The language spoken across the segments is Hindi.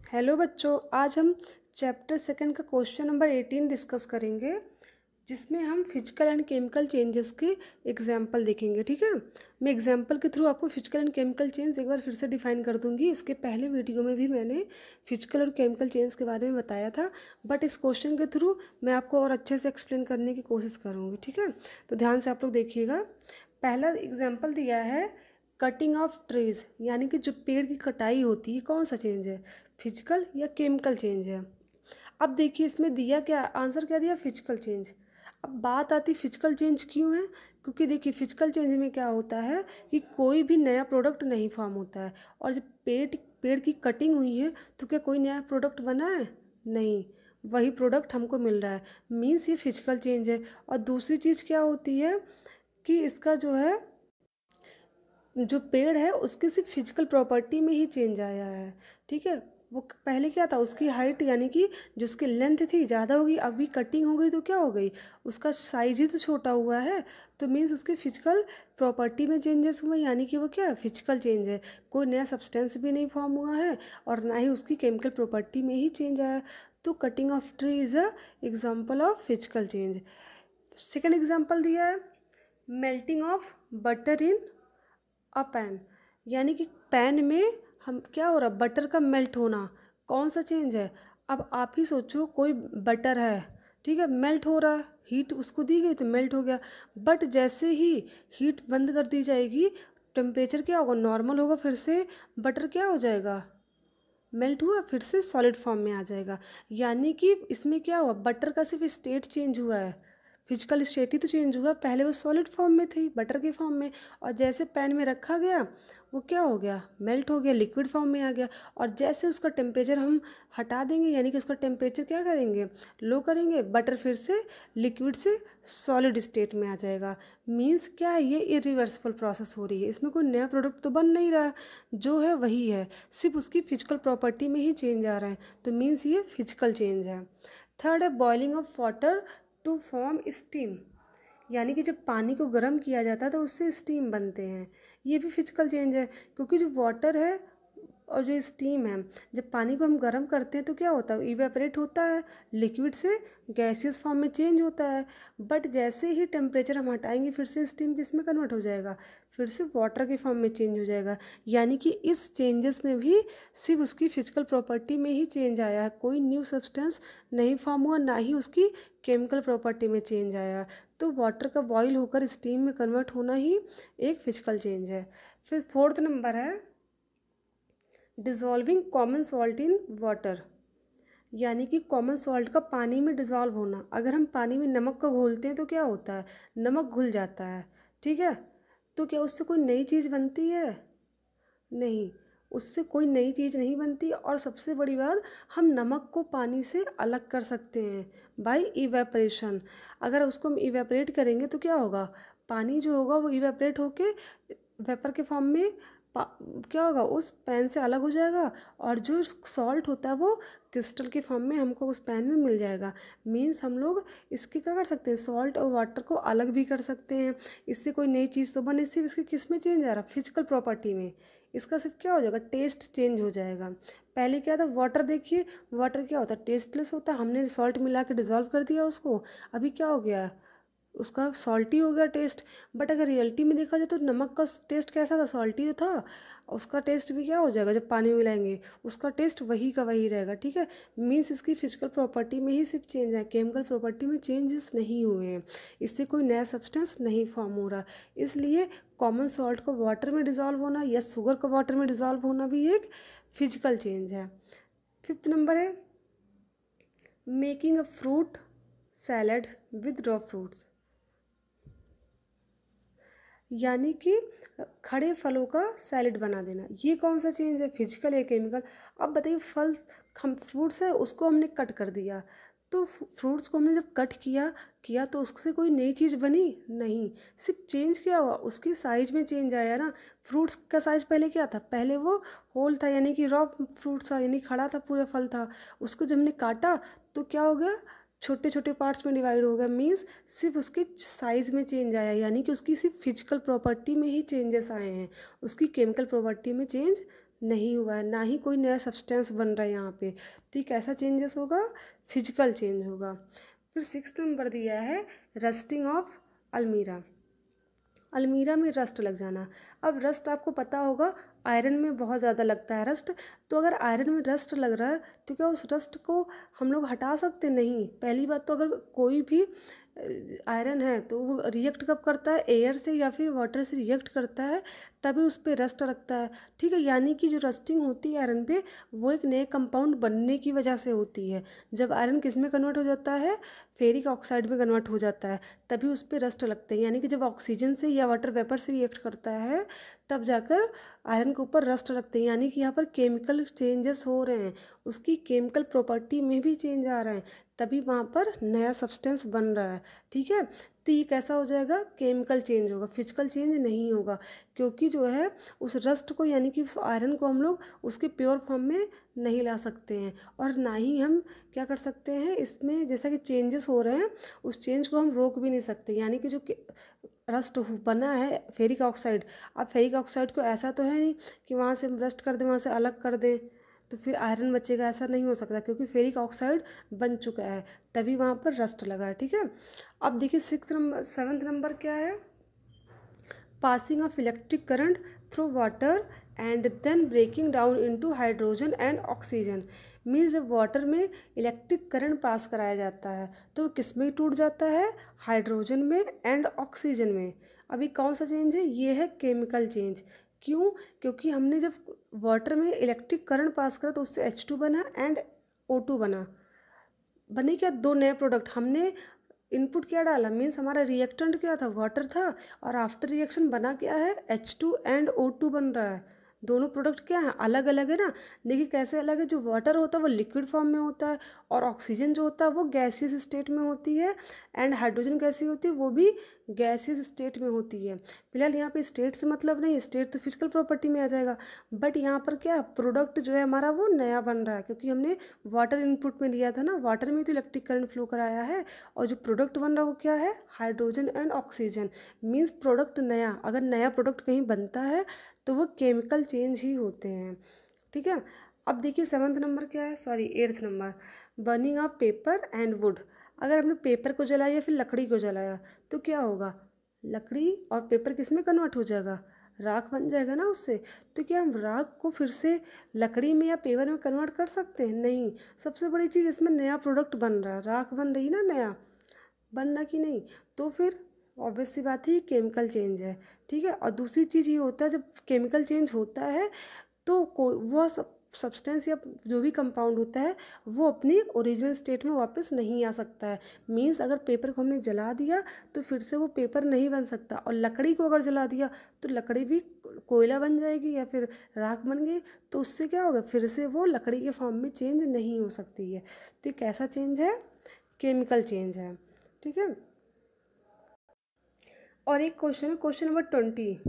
हेलो बच्चों, आज हम चैप्टर सेकंड का क्वेश्चन नंबर 18 डिस्कस करेंगे, जिसमें हम फिजिकल एंड केमिकल चेंजेस के एग्जाम्पल देखेंगे। ठीक है, मैं एग्जाम्पल के थ्रू आपको फिजिकल एंड केमिकल चेंज एक बार फिर से डिफाइन कर दूंगी। इसके पहले वीडियो में भी मैंने फिजिकल और केमिकल चेंज के बारे में बताया था, बट इस क्वेश्चन के थ्रू मैं आपको और अच्छे से एक्सप्लेन करने की कोशिश करूँगी। ठीक है, तो ध्यान से आप लोग देखिएगा। पहला एग्जाम्पल दिया है कटिंग ऑफ ट्रीज, यानी कि जो पेड़ की कटाई होती है, कौन सा चेंज है, फिजिकल या केमिकल चेंज है। अब देखिए इसमें दिया क्या, आंसर क्या दिया, फिजिकल चेंज। अब बात आती फिजिकल चेंज क्यों है, क्योंकि देखिए फिजिकल चेंज में क्या होता है कि कोई भी नया प्रोडक्ट नहीं फॉर्म होता है, और जब पेड़ की कटिंग हुई है तो क्या कोई नया प्रोडक्ट बना है, नहीं, वही प्रोडक्ट हमको मिल रहा है, मीन्स ये फिजिकल चेंज है। और दूसरी चीज़ क्या होती है कि इसका जो है, जो पेड़ है उसकी सिर्फ फिजिकल प्रॉपर्टी में ही चेंज आया है। ठीक है, वो पहले क्या था, उसकी हाइट यानी कि जो उसकी लेंथ थी ज़्यादा होगी, अभी कटिंग हो गई तो क्या हो गई, उसका साइज ही तो छोटा हुआ है, तो मीन्स उसके फिजिकल प्रॉपर्टी में चेंजेस हुए, यानी कि वो क्या है, फिजिकल चेंज है। कोई नया सब्सटेंस भी नहीं फॉर्म हुआ है और ना ही उसकी केमिकल प्रॉपर्टी में ही चेंज आया। तो cutting of tree is a example of physical change. Second example दिया है melting of butter in a pan, यानी कि पैन में हम क्या हो रहा, बटर का मेल्ट होना, कौन सा चेंज है। अब आप ही सोचो, कोई बटर है, ठीक है, मेल्ट हो रहा है, हीट उसको दी गई तो मेल्ट हो गया, बट जैसे ही हीट बंद कर दी जाएगी, टेम्परेचर क्या होगा, नॉर्मल होगा, फिर से बटर क्या हो जाएगा, मेल्ट हुआ, फिर से सॉलिड फॉर्म में आ जाएगा। यानी कि इसमें क्या हुआ, बटर का सिर्फ स्टेट चेंज हुआ है, फिजिकल स्टेट ही तो चेंज हुआ। पहले वो सॉलिड फॉर्म में थी, बटर के फॉर्म में, और जैसे पैन में रखा गया वो क्या हो गया, मेल्ट हो गया, लिक्विड फॉर्म में आ गया। और जैसे उसका टेम्परेचर हम हटा देंगे, यानी कि उसका टेम्परेचर क्या करेंगे, लो करेंगे, बटर फिर से लिक्विड से सॉलिड स्टेट में आ जाएगा। मीन्स क्या है, ये इरिवर्सिबल प्रोसेस हो रही है, इसमें कोई नया प्रोडक्ट तो बन नहीं रहा, जो है वही है, सिर्फ उसकी फिजिकल प्रॉपर्टी में ही चेंज आ रहा है, तो मीन्स ये फिजिकल चेंज है। थर्ड है boiling of water to form steam, यानी कि जब पानी को गर्म किया जाता है तो उससे स्टीम बनते हैं, ये भी फिजिकल चेंज है, क्योंकि जो वाटर है और जो स्टीम है, जब पानी को हम गर्म करते हैं तो क्या होता है, इवेपरेट होता है, लिक्विड से गैसियस फॉर्म में चेंज होता है। बट जैसे ही टेम्परेचर हम हटाएंगे, फिर से स्टीम किस में कन्वर्ट हो जाएगा, फिर से वाटर के फॉर्म में चेंज हो जाएगा। यानी कि इस चेंजेस में भी सिर्फ उसकी फिजिकल प्रॉपर्टी में ही चेंज आया है, कोई न्यू सब्सटेंस नहीं फॉर्म हुआ, ना ही उसकी केमिकल प्रॉपर्टी में चेंज आया। तो वाटर का बॉईल होकर स्टीम में कन्वर्ट होना ही एक फिजिकल चेंज है। फिर फोर्थ नंबर है डिज़ोल्विंग कॉमन सॉल्ट इन वाटर, यानी कि कॉमन सॉल्ट का पानी में डिज़ोल्व होना। अगर हम पानी में नमक का घोलते हैं तो क्या होता है, नमक घुल जाता है, ठीक है, तो क्या उससे कोई नई चीज़ बनती है, नहीं, उससे कोई नई चीज़ नहीं बनती। और सबसे बड़ी बात, हम नमक को पानी से अलग कर सकते हैं बाय इवेपरेशन। अगर उसको हम इवेपरेट करेंगे तो क्या होगा, पानी जो होगा वो इवेपरेट होके वेपर के फॉर्म में क्या होगा, उस पैन से अलग हो जाएगा, और जो सॉल्ट होता है वो क्रिस्टल के फॉर्म में हमको उस पैन में मिल जाएगा। मीन्स हम लोग इसकी क्या कर सकते हैं, सॉल्ट और वाटर को अलग भी कर सकते हैं। इससे कोई नई चीज़ तो बने, सिर्फ इसके किस में चेंज आ रहा, फिजिकल प्रॉपर्टी में। इसका सिर्फ क्या हो जाएगा, टेस्ट चेंज हो जाएगा। पहले क्या था, वाटर देखिए, वाटर क्या होता है, टेस्टलेस होता है, हमने सॉल्ट मिला के डिज़ोल्व कर दिया उसको, अभी क्या हो गया, उसका सॉल्टी हो गया टेस्ट। बट अगर रियलिटी में देखा जाए तो नमक का टेस्ट कैसा था, सॉल्टी था, उसका टेस्ट भी क्या हो जाएगा, जब पानी मिलाएंगे उसका टेस्ट वही का वही रहेगा। ठीक है, मीन्स इसकी फिजिकल प्रॉपर्टी में ही सिर्फ चेंज है, केमिकल प्रॉपर्टी में चेंजेस नहीं हुए हैं, इससे कोई नया सब्सटेंस नहीं फॉर्म हो रहा। इसलिए कॉमन सॉल्ट को वाटर में डिज़ोल्व होना या शुगर का वाटर में डिज़ोल्व होना भी एक फिजिकल चेंज है। फिफ्थ नंबर है making a fruit salad with raw fruits, यानी कि खड़े फलों का सैलेड बना देना। ये कौन सा चेंज है, फिजिकल या केमिकल। अब बताइए, फल हम फ्रूट्स है उसको हमने कट कर दिया, तो फ्रूट्स को हमने जब कट किया तो उससे कोई नई चीज़ बनी, नहीं, सिर्फ चेंज क्या हुआ, उसकी साइज़ में चेंज आया ना। फ्रूट्स का साइज़ पहले क्या था, पहले वो होल था, यानी कि रॉ फ्रूट था, यानी खड़ा था, पूरा फल था, उसको जब हमने काटा तो क्या हो गया, छोटे छोटे पार्ट्स में डिवाइड हो गया। मीन्स सिर्फ उसके साइज़ में चेंज आया, यानी कि उसकी सिर्फ फिजिकल प्रॉपर्टी में ही चेंजेस आए हैं, उसकी केमिकल प्रॉपर्टी में चेंज नहीं हुआ है, ना ही कोई नया सब्सटेंस बन रहा है यहाँ पे। तो ये कैसा चेंजेस होगा? फिजिकल चेंज होगा। फिर 6th नंबर दिया है रस्टिंग ऑफ अलमीरा। अलमीरा में रस्ट लग जाना। अब रस्ट आपको पता होगा आयरन में बहुत ज़्यादा लगता है रस्ट। तो अगर आयरन में रस्ट लग रहा है तो क्या उस रस्ट को हम लोग हटा सकते? नहीं। पहली बात तो अगर कोई भी आयरन है तो वो रिएक्ट कब करता है? एयर से या फिर वाटर से रिएक्ट करता है, तभी उस पर रस्ट लगता है। ठीक है, यानी कि जो रस्टिंग होती है आयरन पे वो एक नए कंपाउंड बनने की वजह से होती है। जब आयरन किस में कन्वर्ट हो जाता है? फेरिक ऑक्साइड में कन्वर्ट हो जाता है, तभी उस पर रस्ट लगते हैं। यानी कि जब ऑक्सीजन से या वाटर वेपर से रिएक्ट करता है तब जाकर आयरन के ऊपर रस्ट लगते हैं। यानी कि यहाँ पर केमिकल चेंजेस हो रहे हैं, उसकी केमिकल प्रॉपर्टी में भी चेंज आ रहा है, तभी वहाँ पर नया सब्सटेंस बन रहा है। ठीक है, तो ये कैसा हो जाएगा? केमिकल चेंज होगा, फिजिकल चेंज नहीं होगा। क्योंकि जो है उस रस्ट को यानी कि उस आयरन को हम लोग उसके प्योर फॉर्म में नहीं ला सकते हैं, और ना ही हम क्या कर सकते हैं इसमें, जैसा कि चेंजेस हो रहे हैं उस चेंज को हम रोक भी नहीं सकते। यानी कि जो रस्ट बना है फेरिक ऑक्साइड, अब फेरिक ऑक्साइड को ऐसा तो है नहीं कि वहाँ से हम रस्ट कर दें, वहाँ से अलग कर दें तो फिर आयरन बचेगा, ऐसा नहीं हो सकता, क्योंकि फेरिक ऑक्साइड बन चुका है तभी वहाँ पर रस्ट लगा है। ठीक है, अब देखिए 7th नंबर क्या है? Passing of electric current through water and then breaking down into hydrogen and oxygen. Means जब वाटर में इलेक्ट्रिक करंट पास कराया जाता है तो किस में टूट जाता है? हाइड्रोजन में एंड ऑक्सीजन में। अभी कौन सा चेंज है? ये है केमिकल चेंज। क्यों? क्योंकि हमने जब वाटर में इलेक्ट्रिक करंट पास करा तो उससे H2 बना एंड O2 बना। बने क्या? दो नए प्रोडक्ट। हमने इनपुट क्या डाला? मीन्स हमारा रिएक्टेंट क्या था? वाटर था, और आफ्टर रिएक्शन बना क्या है? H2 एंड O2 बन रहा है। दोनों प्रोडक्ट क्या है? अलग अलग है ना। देखिए कैसे अलग है? जो वाटर होता है वो लिक्विड फॉर्म में होता है, और ऑक्सीजन जो होता है वो गैसियस स्टेट में होती है, एंड हाइड्रोजन कैसी होती है? वो भी गैसियस स्टेट में होती है। फिलहाल यहाँ पे स्टेट से मतलब नहीं, स्टेट तो फिजिकल प्रॉपर्टी में आ जाएगा, बट यहाँ पर क्या प्रोडक्ट जो है हमारा वो नया बन रहा है, क्योंकि हमने वाटर इनपुट में लिया था ना, वाटर में तो इलेक्ट्रिक करंट फ्लो कराया है, और जो प्रोडक्ट बन रहा है वो क्या है? Hydrogen and oxygen. Means product नया। अगर नया प्रोडक्ट कहीं बनता है तो वो केमिकल चेंज ही होते हैं। ठीक है, अब देखिए 7th नंबर क्या है? 8th number, burning of paper and would. अगर हमने पेपर को जलाया या फिर लकड़ी को जलाया तो क्या होगा? लकड़ी और पेपर किस में कन्वर्ट हो जाएगा? राख बन जाएगा ना उससे। तो क्या हम राख को फिर से लकड़ी में या पेपर में कन्वर्ट कर सकते हैं? नहीं। सबसे बड़ी चीज़ इसमें नया प्रोडक्ट बन रहा है, राख बन रही ना, नया बनना कि नहीं, तो फिर ऑब्वियस सी बात है ये केमिकल चेंज है। ठीक है, और दूसरी चीज़ ये होता है जब केमिकल चेंज होता है तो वह सब्सटेंस या जो भी कंपाउंड होता है वो अपनी ओरिजिनल स्टेट में वापस नहीं आ सकता है। मीन्स अगर पेपर को हमने जला दिया तो फिर से वो पेपर नहीं बन सकता, और लकड़ी को अगर जला दिया तो लकड़ी भी कोयला बन जाएगी या फिर राख बन गई, तो उससे क्या होगा? फिर से वो लकड़ी के फॉर्म में चेंज नहीं हो सकती है। तो ये कैसा चेंज है? केमिकल चेंज है। ठीक है, और एक क्वेश्चन है, क्वेश्चन नंबर 20,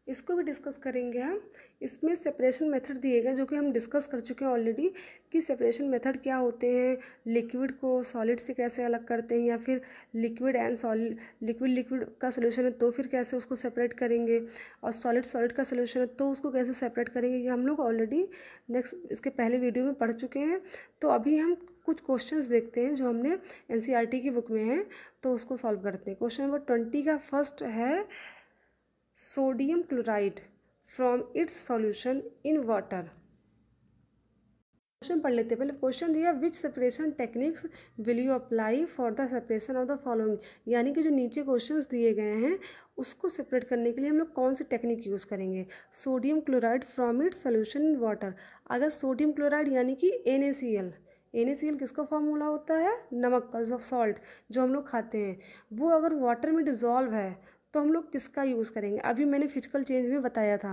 इसको भी डिस्कस करेंगे हम। इसमें सेपरेशन मेथड दिए गए जो कि हम डिस्कस कर चुके हैं ऑलरेडी, कि सेपरेशन मेथड क्या होते हैं, लिक्विड को सॉलिड से कैसे अलग करते हैं, या फिर लिक्विड एंड सॉलिड, लिक्विड का सोल्यूशन है तो फिर कैसे उसको सेपरेट करेंगे, और सॉलिड का सोल्यूशन है तो उसको कैसे सेपरेट करेंगे। ये हम लोग ऑलरेडी नेक्स्ट इसके पहले वीडियो में पढ़ चुके हैं। तो अभी हम कुछ क्वेश्चंस देखते हैं जो हमने NCERT की बुक में है, तो उसको सॉल्व करते हैं। क्वेश्चन नंबर 20 का फर्स्ट है sodium chloride from its solution in water. Question पढ़ लेते हैं। पहले क्वेश्चन दिया, which separation techniques will you apply for the separation of the following. यानी कि जो नीचे क्वेश्चंस दिए गए हैं उसको सेपरेट करने के लिए हम लोग कौन सी टेक्निक यूज़ करेंगे। Sodium chloride from its solution in water. अगर सोडियम क्लोराइड यानी कि NaCl किसका फॉर्मूला होता है? नमक का, जो सॉल्ट जो हम लोग खाते हैं, वो अगर वाटर में डिज़ोल्व है तो हम लोग किसका यूज़ करेंगे? अभी मैंने फिजिकल चेंज में बताया था,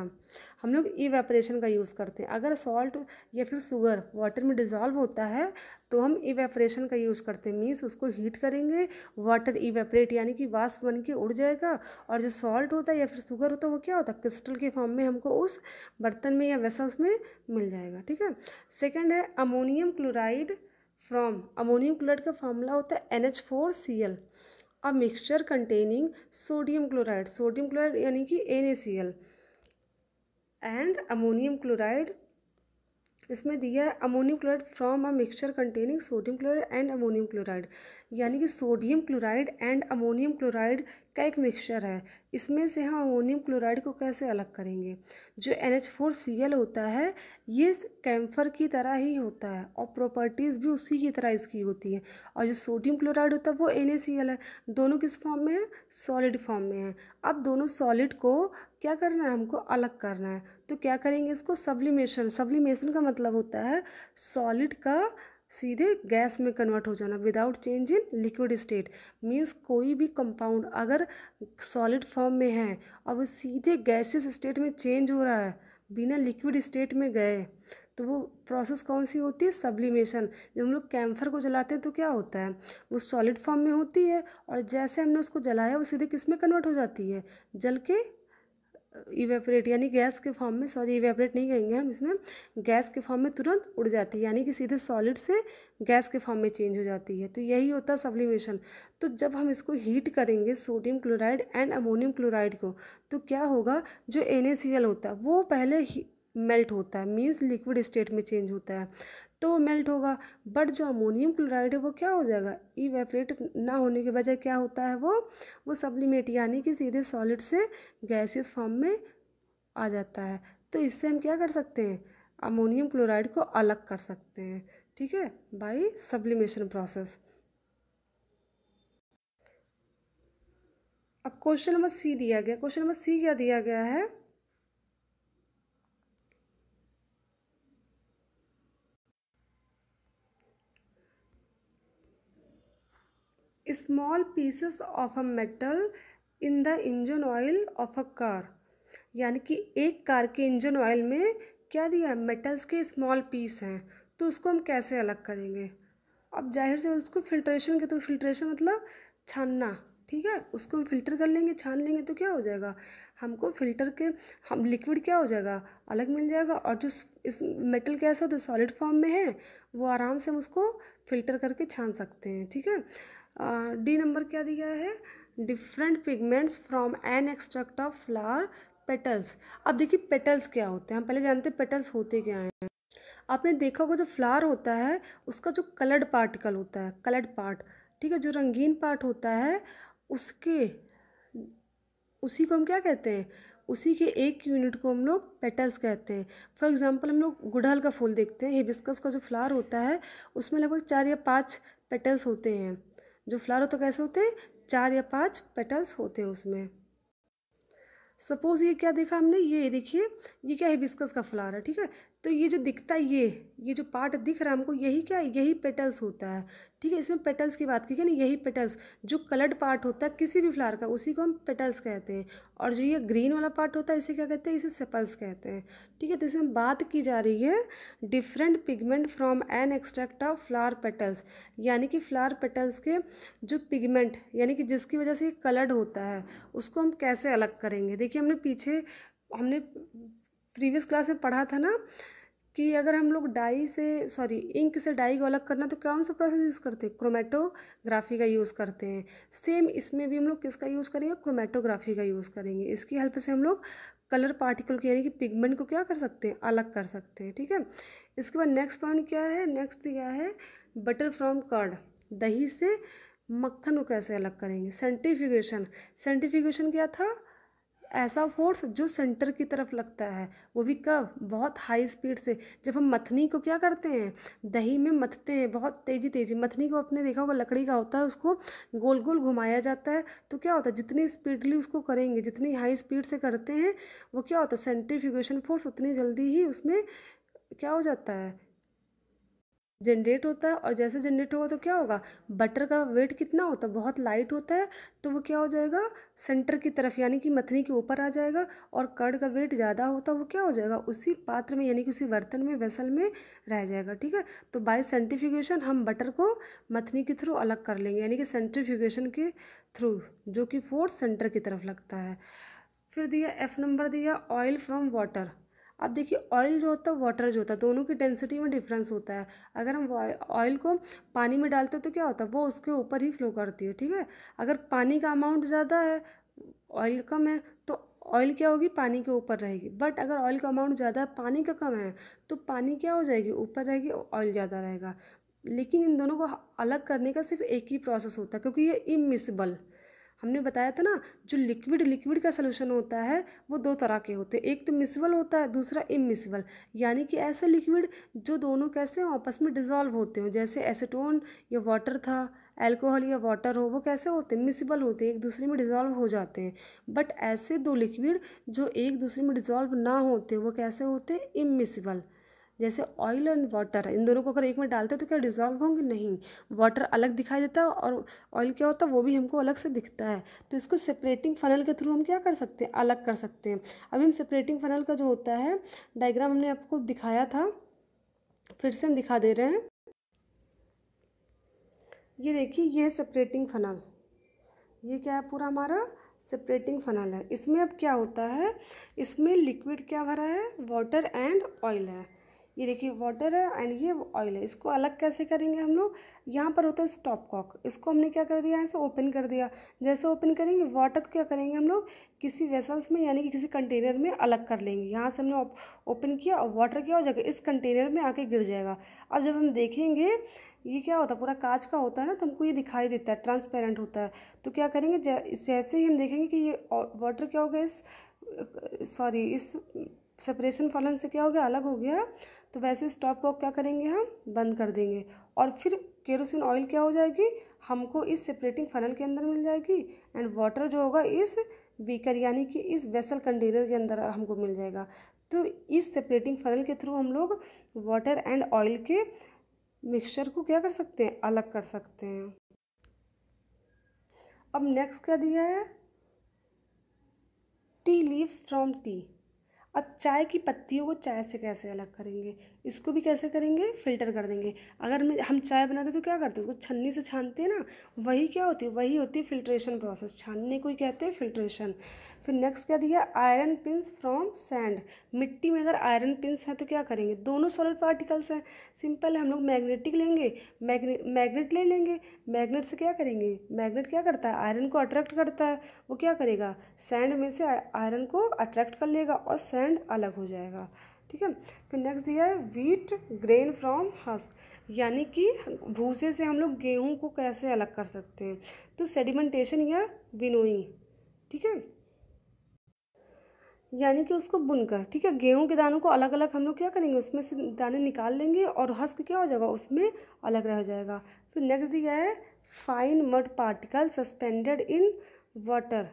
हम लोग इवेपोरेशन का यूज़ करते हैं। अगर सॉल्ट या फिर शुगर वाटर में डिज़ोल्व होता है तो हम इवेपोरेशन का यूज़ करते हैं। मीन्स उसको हीट करेंगे, वाटर इवेपोरेट यानी कि वाष्प बन के उड़ जाएगा, और जो सॉल्ट होता है या फिर शुगर होता है वो क्या होता है? क्रिस्टल के फॉर्म में हमको उस बर्तन में या वेसल्स में मिल जाएगा। ठीक है, सेकेंड है ammonium chloride from. Ammonium chloride का फॉर्मूला होता है NH4Cl। A mixture containing sodium chloride यानी कि NaCl एंड अमोनियम क्लोराइड इसमें दिया है ammonium chloride from a mixture containing sodium chloride and ammonium chloride, यानी कि sodium chloride and ammonium chloride का एक मिक्सचर है। इसमें से हम अमोनियम क्लोराइड को कैसे अलग करेंगे। जो NH4Cl होता है ये कैम्फर की तरह ही होता है और प्रॉपर्टीज़ भी उसी की तरह इसकी होती है, और जो सोडियम क्लोराइड होता है वो NaCl है। दोनों किस फॉर्म में है, सॉलिड फॉर्म में है। अब दोनों सॉलिड को क्या करना है, हमको अलग करना है। तो क्या करेंगे, इसको सब्लिमेशन। सब्लिमेशन का मतलब होता है सॉलिड का सीधे गैस में कन्वर्ट हो जाना without change in liquid state. Means कोई भी कंपाउंड अगर सॉलिड फॉर्म में है और वो सीधे गैसेस स्टेट में चेंज हो रहा है बिना लिक्विड स्टेट में गए, तो वो प्रोसेस कौन सी होती है, सब्लिमेशन। जब हम लोग कैम्फर को जलाते हैं तो क्या होता है, वो सॉलिड फॉर्म में होती है और जैसे हमने उसको जलाया वो सीधे किस में कन्वर्ट हो जाती है, जल के इवेपरेट, यानी गैस के फॉर्म में, सॉरी इवेपरेट नहीं कहेंगे हम, इसमें गैस के फॉर्म में तुरंत उड़ जाती है, यानी कि सीधे सॉलिड से गैस के फॉर्म में चेंज हो जाती है। तो यही होता है सब्लिमेशन। तो जब हम इसको हीट करेंगे sodium chloride and ammonium chloride को, तो क्या होगा, जो NaCl होता है वो पहले मेल्ट होता है, मीन्स लिक्विड स्टेट में चेंज होता है, तो वो मेल्ट होगा। बट जो अमोनियम क्लोराइड है वो क्या हो जाएगा, इवेपरेट ना होने की वजह क्या होता है, वो सब्लिमेट, यानी कि सीधे सॉलिड से गैसियस फॉर्म में आ जाता है। तो इससे हम क्या कर सकते हैं, अमोनियम क्लोराइड को अलग कर सकते हैं, ठीक है, बाय सब्लिमेशन प्रोसेस। अब क्वेश्चन नंबर सी दिया गया। क्वेश्चन नंबर सी क्या दिया गया है, small pieces of a metal in the engine oil of a car, यानी कि एक कार के इंजन ऑयल में क्या दिया है, मेटल्स के स्मॉल पीस हैं, तो उसको हम कैसे अलग करेंगे। अब जाहिर से उसको फिल्ट्रेशन के, तो फिल्ट्रेशन मतलब छानना, ठीक है, उसको हम फिल्टर कर लेंगे, छान लेंगे, तो क्या हो जाएगा, हमको फिल्टर के हम लिक्विड क्या हो जाएगा, अलग मिल जाएगा। और जो इस मेटल कैसा होता है, सॉलिड फॉर्म में है, वो आराम से हम उसको फिल्टर करके छान सकते हैं, ठीक है। डी नंबर क्या दिया है, different pigments from an extract of flower petals. अब देखिए पेटल्स क्या होते हैं, हम पहले जानते हैं पेटल्स होते क्या हैं। आपने देखा होगा जो फ्लावर होता है उसका जो कलर्ड पार्टिकल होता है, कलर्ड पार्ट, ठीक है, जो रंगीन पार्ट होता है उसके, उसी को हम क्या कहते हैं, उसी के एक यूनिट को हम लोग पेटल्स कहते हैं। फॉर एग्जांपल हम लोग गुड़हल का फूल देखते हैं, हिबिस्कस का जो फ्लावर होता है उसमें लगभग 4 या 5 पेटल्स होते हैं। जो फ्लावर होता है कैसे होते हैं, 4 या 5 पेटल्स होते हैं उसमें। सपोज ये क्या देखा हमने, ये देखिए ये क्या हिबिस्कस का फ्लावर है, ठीक है, तो ये जो दिखता है ये जो पार्ट दिख रहा है हमको, यही क्या है, यही पेटल्स होता है, ठीक है। इसमें पेटल्स की बात की क्या, ना यही पेटल्स, जो कलर्ड पार्ट होता है किसी भी फ्लावर का उसी को हम पेटल्स कहते हैं। और जो ये ग्रीन वाला पार्ट होता है इसे क्या कहते हैं, इसे सेपल्स कहते हैं, ठीक है। तो इसमें बात की जा रही है different pigment from an extract of flower petals, यानी कि फ्लावर पेटल्स के जो पिगमेंट, यानी कि जिसकी वजह से कलर्ड होता है, उसको हम कैसे अलग करेंगे। देखिए हमने प्रीवियस क्लास में पढ़ा था ना कि अगर हम लोग इंक से डाई को अलग करना तो कौन सा प्रोसेस यूज़ करते हैं, क्रोमेटोग्राफी का यूज़ करते हैं। सेम इसमें भी हम लोग किसका यूज़ करेंगे, क्रोमेटोग्राफी का यूज़ करेंगे। इसकी हेल्प से हम लोग कलर पार्टिकल को, यानी कि पिगमेंट को क्या कर सकते हैं, अलग कर सकते हैं, ठीक है। इसके बाद नेक्स्ट पॉइंट क्या है, नेक्स्ट दिया है बटर फ्रॉम कर्ड, दही से मक्खन को कैसे अलग करेंगे। सेंट्रीफ्यूगेशन क्या था, ऐसा फोर्स जो सेंटर की तरफ लगता है, वो भी कब, बहुत हाई स्पीड से। जब हम मथनी को क्या करते हैं, दही में मथते हैं बहुत तेजी, मथनी को आपने देखा होगा लकड़ी का होता है, उसको गोल गोल घुमाया जाता है, तो क्या होता है, जितनी स्पीडली उसको करेंगे, जितनी हाई स्पीड से करते हैं, वो क्या होता है, सेंट्रीफ्यूगेशन फोर्स उतनी जल्दी ही उसमें क्या हो जाता है, जनरेट होता है। और जैसे जनरेट होगा तो क्या होगा, बटर का वेट कितना होता है, बहुत लाइट होता है, तो वो क्या हो जाएगा, सेंटर की तरफ, यानी कि मथनी के ऊपर आ जाएगा। और कर्ड का वेट ज़्यादा होता है, वो क्या हो जाएगा, उसी पात्र में, यानी कि उसी बर्तन में, वेसल में रह जाएगा, ठीक है। तो बाय सेंट्रीफ्यूगेशन हम बटर को मथनी के थ्रू अलग कर लेंगे, यानी कि सेंट्रीफ्यूगेशन के थ्रू, जो कि फोर्स सेंटर की तरफ लगता है। फिर दिया F नंबर दिया ऑयल फ्रॉम वाटर। अब देखिए ऑयल जो होता है, वाटर जो होता है, दोनों की डेंसिटी में डिफरेंस होता है। अगर हम ऑयल को पानी में डालते हैं तो क्या होता है, वो उसके ऊपर ही फ्लो करती है, ठीक है। अगर पानी का अमाउंट ज़्यादा है, ऑयल कम है, तो ऑयल क्या होगी, पानी के ऊपर रहेगी। बट अगर ऑयल का अमाउंट ज़्यादा है, पानी का कम है, तो पानी क्या हो जाएगी, ऊपर रहेगी, ऑयल ज़्यादा रहेगा। लेकिन इन दोनों को अलग करने का सिर्फ एक ही प्रोसेस होता है, क्योंकि ये इमिसिबल, हमने बताया था ना, जो लिक्विड का सोल्यूशन होता है वो दो तरह के होते हैं, एक तो मिसिबल होता है, दूसरा इमिसिबल। यानी कि ऐसे लिक्विड जो दोनों कैसे आपस में डिज़ोल्व होते हो, जैसे एसीटोन या वाटर था, अल्कोहल या वाटर हो, वो कैसे होते हैं, मिसिबल होते हैं, एक दूसरे में डिज़ोल्व हो जाते हैं। बट ऐसे दो लिक्विड जो एक दूसरे में डिज़ोल्व ना होते वो कैसे होते हैं, इमिसिबल। जैसे ऑयल एंड वाटर, इन दोनों को अगर एक में डालते हैं तो क्या डिज़ोल्व होंगे, नहीं। वाटर अलग दिखाई देता है और ऑयल क्या होता है, वो भी हमको अलग से दिखता है। तो इसको सेपरेटिंग फनल के थ्रू हम क्या कर सकते हैं, अलग कर सकते हैं। अभी हम सेपरेटिंग फनल का जो होता है डायग्राम हमने आपको दिखाया था, फिर से हम दिखा दे रहे हैं। ये देखिए, ये है सेपरेटिंग फनल, ये क्या है, पूरा हमारा सेपरेटिंग फनल है। इसमें अब क्या होता है, इसमें लिक्विड क्या भरा है, वाटर एंड ऑयल है। ये देखिए वाटर है एंड ये ऑयल है। इसको अलग कैसे करेंगे हम लोग, यहाँ पर होता है स्टॉप कॉक, इसको हमने क्या कर दिया, ऐसे ओपन कर दिया। जैसे ओपन करेंगे, वाटर को क्या करेंगे हम लोग, किसी वेसल्स में यानी कि किसी कंटेनर में अलग कर लेंगे। यहाँ से हमने ओपन किया और वाटर क्या हो जाएगा, इस कंटेनर में आके गिर जाएगा। अब जब हम देखेंगे, ये क्या होता है, पूरा कांच का होता है ना, तो हमको ये दिखाई देता है, ट्रांसपेरेंट होता है। तो क्या करेंगे, जैसे ही हम देखेंगे कि ये वाटर क्या हो गया, इस सेपरेशन फलन से क्या हो गया, अलग हो गया, तो वैसे स्टॉप को क्या करेंगे, हम बंद कर देंगे। और फिर केरोसिन ऑयल क्या हो जाएगी, हमको इस सेपरेटिंग फनल के अंदर मिल जाएगी। एंड वाटर जो होगा इस बीकर यानी कि इस वेसल कंटेनर के अंदर हमको मिल जाएगा। तो इस सेपरेटिंग फनल के थ्रू हम लोग वाटर एंड ऑयल के मिक्सचर को क्या कर सकते हैं, अलग कर सकते हैं। अब नेक्स्ट क्या दिया है, टी लीव्स फ्रॉम टी। अब चाय की पत्तियों को चाय से कैसे अलग करेंगे, इसको भी कैसे करेंगे, फिल्टर कर देंगे। अगर हम चाय बनाते तो क्या करते हैं, उसको छन्नी से छानते हैं ना, वही क्या होती है, वही होती है फिल्ट्रेशन प्रोसेस, छानने को ही कहते हैं फिल्ट्रेशन। फिर नेक्स्ट क्या दिया, आयरन पिंस फ्रॉम सैंड। मिट्टी में अगर आयरन पिंस है तो क्या करेंगे, दोनों सॉलिड पार्टिकल्स हैं, सिंपल है, हम लोग मैग्नेटिक लेंगे, मैग्नेट ले लेंगे। मैग्नेट से क्या करेंगे, मैग्नेट क्या करता है, आयरन को अट्रैक्ट करता है, वो क्या करेगा, सैंड में से आयरन को अट्रैक्ट कर लेगा और सैंड अलग हो जाएगा। ठीक है। फिर नेक्स्ट दिया है व्हीट ग्रेन फ्रॉम हस्क, यानी कि भूसे से हम लोग गेहूं को कैसे अलग कर सकते हैं, तो सेडिमेंटेशन या विनोइंग। ठीक है, यानी कि उसको बुनकर, ठीक है, गेहूं के दानों को अलग अलग हम लोग क्या करेंगे, उसमें से दाने निकाल लेंगे और हस्क क्या हो जाएगा, उसमें अलग रह जाएगा। फिर नेक्स्ट दिया है fine mud particle suspended in water,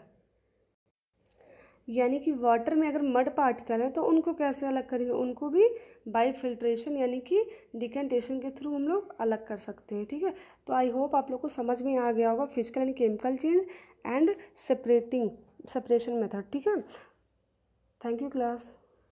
यानी कि वाटर में अगर मड पार्टिकल है तो उनको कैसे अलग करेंगे, उनको भी बाय फिल्ट्रेशन यानी कि डिकेंटेशन के थ्रू हम लोग अलग कर सकते हैं। ठीक है, तो आई होप आप लोग को समझ में आ गया होगा physical and chemical change and separation method. ठीक है, थैंक यू क्लास।